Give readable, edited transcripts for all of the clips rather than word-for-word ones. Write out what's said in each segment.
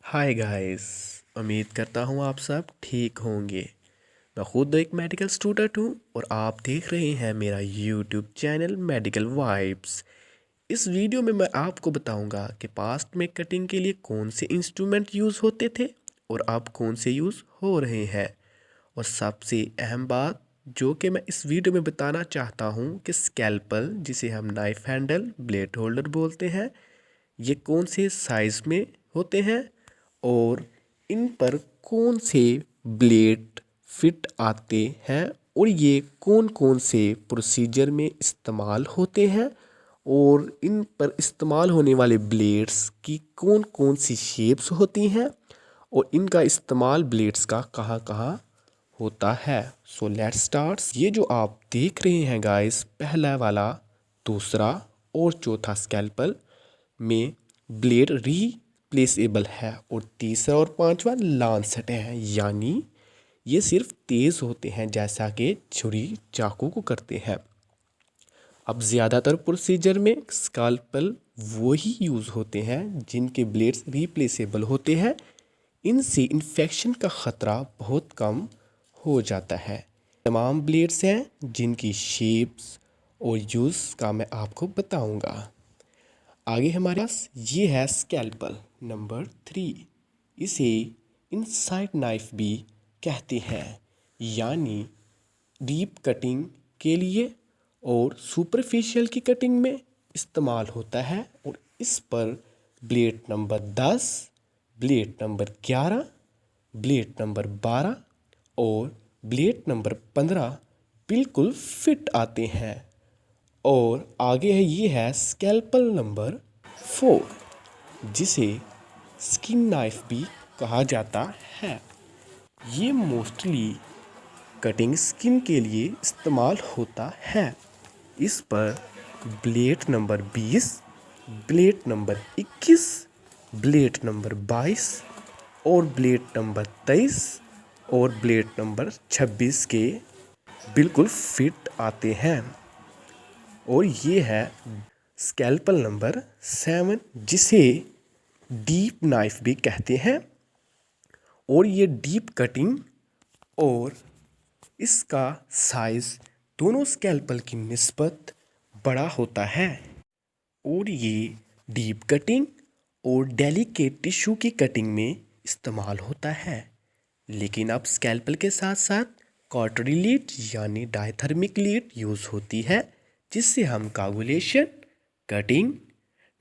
Hi guys. उम्मीद करता हूँ आप सब ठीक होंगे। मैं खुद एक मेडिकल स्टूडेंट हूँ और आप देख रहे हैं मेरा यूट्यूब चैनल मेडिकल वाइब्स। इस वीडियो में मैं आपको बताऊंगा कि पास्ट में कटिंग के लिए कौन से इंस्ट्रूमेंट यूज़ होते थे और अब कौन से यूज़ हो रहे हैं। और सबसे अहम बात जो कि मैं इस वीडियो में बताना चाहता हूँ कि स्कैल्पल, जिसे हम नाइफ हैंडल ब्लेड होल्डर बोलते हैं, ये कौन से साइज़ में होते हैं और इन पर कौन से ब्लेड फिट आते हैं और ये कौन कौन से प्रोसीजर में इस्तेमाल होते हैं और इन पर इस्तेमाल होने वाले ब्लेड्स की कौन कौन सी शेप्स होती हैं और इनका इस्तेमाल ब्लेड्स का कहाँ कहाँ होता है। So let's start. ये जो आप देख रहे हैं गाइस, पहला वाला, दूसरा और चौथा स्कैल्पल में ब्लेड रिप्लेसेबल है और तीसरा और पांचवा लांसेट है, यानी ये सिर्फ तेज़ होते हैं जैसा कि छुरी चाकू को करते हैं। अब ज़्यादातर प्रोसीजर में स्कैल्पल वो ही यूज़ होते हैं जिनके ब्लेड्स रिप्लेसेबल होते हैं। इनसे इन्फेक्शन का ख़तरा बहुत कम हो जाता है। तमाम ब्लेड्स हैं जिनकी शेप्स और यूज़ का मैं आपको बताऊंगा। आगे हमारे पास ये है स्कैल्पल नंबर 3। इसे इनसाइड नाइफ भी कहते हैं, यानी डीप कटिंग के लिए और सुपरफिशियल की कटिंग में इस्तेमाल होता है। और इस पर blade number 10, blade number 11, blade number 12 और ब्लेड नंबर 15 बिल्कुल फिट आते हैं। और आगे है, ये है स्कैल्पल नंबर 4, जिसे स्किन नाइफ भी कहा जाता है। ये मोस्टली कटिंग स्किन के लिए इस्तेमाल होता है। इस पर blade number 20, blade number 21, blade number 22 और ब्लेड नंबर 23 और ब्लेड नंबर 26 के बिल्कुल फिट आते हैं। और ये है स्कैल्पल नंबर 7, जिसे डीप नाइफ भी कहते हैं। और ये डीप कटिंग और इसका साइज़ दोनों स्कैल्पल की निस्बत बड़ा होता है। और ये डीप कटिंग और डेलिकेट टिश्यू की कटिंग में इस्तेमाल होता है। लेकिन अब स्कैल्पल के साथ साथ कॉटरी लीड यानी डायथर्मिक लीड यूज़ होती है, जिससे हम कागुलेशन, कटिंग,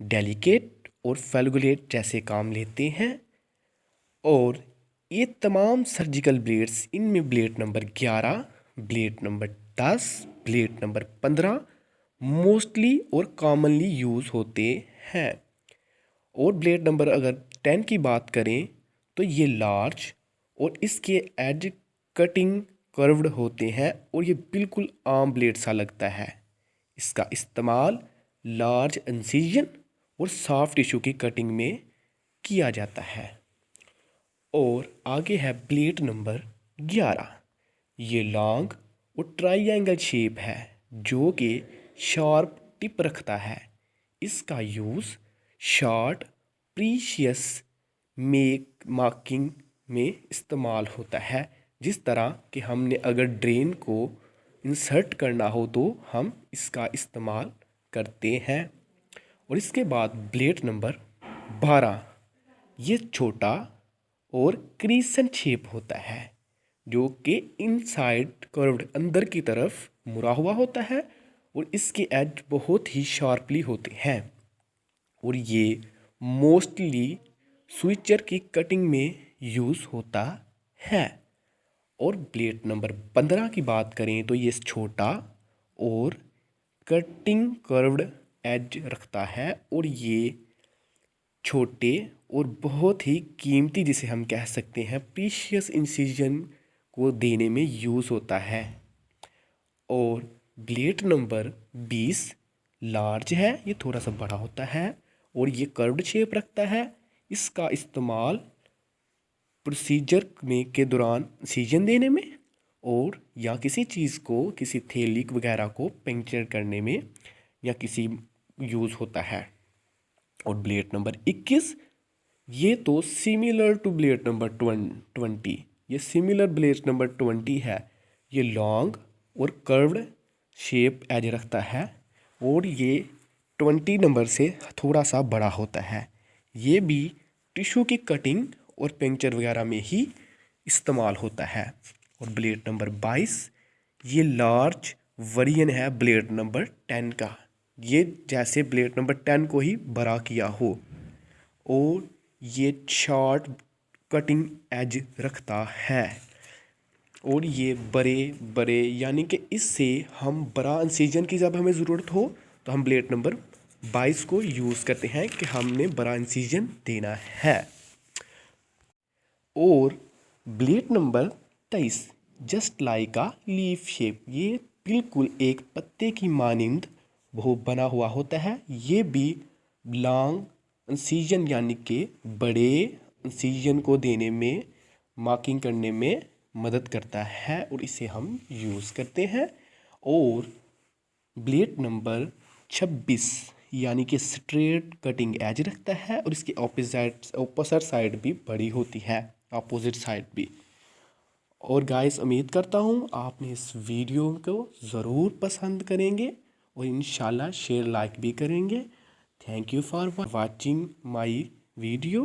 डेलिकेट और फेलगुलेट जैसे काम लेते हैं। और ये तमाम सर्जिकल ब्लेड्स, इनमें blade number 11, blade number 10, blade number 15 mostly और कॉमनली यूज़ होते हैं। और ब्लेड नंबर अगर 10 की बात करें तो ये लार्ज और इसके एज कटिंग कर्व्ड होते हैं और ये बिल्कुल आम ब्लेड सा लगता है। इसका इस्तेमाल लार्ज इंसिजन और सॉफ्ट टिश्यू की कटिंग में किया जाता है। और आगे है ब्लेड नंबर 11। ये लॉन्ग और ट्राइएंगल शेप है जो कि शार्प टिप रखता है। इसका use short precious make marking में इस्तेमाल होता है। जिस तरह कि हमने अगर ड्रेन को इंसर्ट करना हो तो हम इसका इस्तेमाल करते हैं। और इसके बाद ब्लेड नंबर 12, ये छोटा और क्रीसेंट शेप होता है जो कि इनसाइड कर्व्ड अंदर की तरफ मुड़ा हुआ होता है और इसके एज बहुत ही शार्पली होते हैं। और ये मोस्टली स्विचर की कटिंग में यूज़ होता है। और ब्लेड नंबर 15 की बात करें तो ये छोटा और कटिंग कर्व्ड एज रखता है और ये छोटे और बहुत ही कीमती, जिसे हम कह सकते हैं प्रीशियस इंसिजन को देने में यूज़ होता है। और ब्लेड नंबर 20 लार्ज है, ये थोड़ा सा बड़ा होता है और ये कर्व्ड शेप रखता है। इसका इस्तेमाल प्रोसीजर में के दौरान इंसिजन देने में और या किसी चीज़ को, किसी थैली वगैरह को पंक्चर करने में या किसी यूज़ होता है। और ब्लेड नंबर 21 ये तो सिमिलर टू ब्लेड नंबर 20, ये सिमिलर ब्लेड नंबर 20 है। ये लॉन्ग और कर्व्ड शेप एज रखता है और ये 20 नंबर से थोड़ा सा बड़ा होता है। ये भी टिश्यू की कटिंग और पंक्चर वगैरह में ही इस्तेमाल होता है। और ब्लेड नंबर 22 ये लार्ज वेरिएंट है ब्लेड नंबर 10 का। ये जैसे ब्लेड नंबर 10 को ही बड़ा किया हो और ये शार्ट कटिंग एज रखता है। और ये बड़े बड़े यानी कि इससे हम बड़ा इंसिजन की जब हमें ज़रूरत हो तो हम ब्लेड नंबर 22 को यूज़ करते हैं कि हमने बड़ा इंसिजन देना है। और ब्लेड नंबर 23 जस्ट लाइक आ लीफ शेप, ये बिल्कुल एक पत्ते की मानिंद वो बना हुआ होता है। ये भी लॉन्ग इंसिजन यानी कि बड़े इंसिजन को देने में, मार्किंग करने में मदद करता है और इसे हम यूज़ करते हैं। और ब्लेड नंबर 26 यानी कि स्ट्रेट कटिंग एज रखता है और इसकी ऑपोजिट साइड भी बड़ी होती है, अपोजिट साइड भी। और गाइस उम्मीद करता हूँ आपने इस वीडियो को ज़रूर पसंद करेंगे और इंशाल्लाह शेयर लाइक भी करेंगे। Thank you for watching my video.